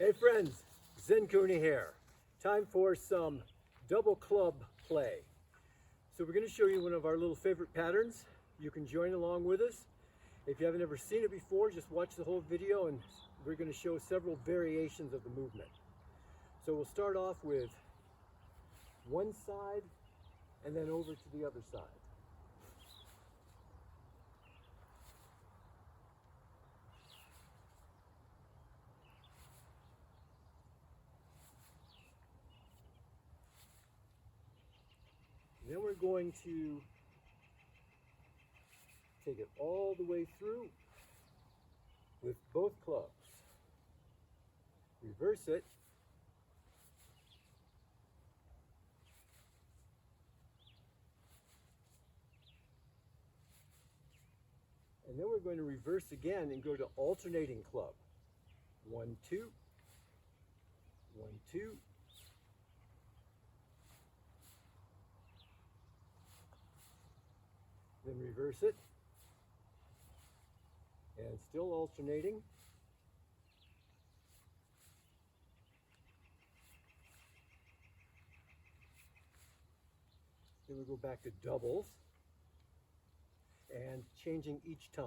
Hey friends, Zen Cooney here. Time for some double club play. So we're going to show you one of our little favorite patterns. You can join along with us. If you haven't ever seen it before, just watch the whole video and we're going to show several variations of the movement. So we'll start off with one side and then over to the other side. Then we're going to take it all the way through with both clubs. Reverse it. And then we're going to reverse again and go to alternating club. 1, 2, 1, 2. Then reverse it. And still alternating. Then we go back to doubles and changing each time.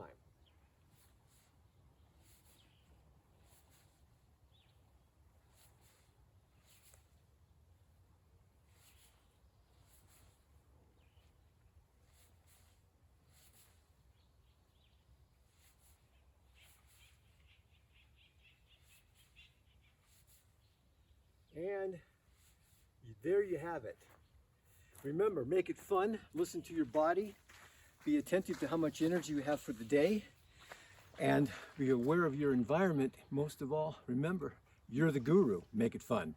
And there you have it. Remember, make it fun, listen to your body, be attentive to how much energy you have for the day, and be aware of your environment. Most of all, remember, you're the guru. Make it fun.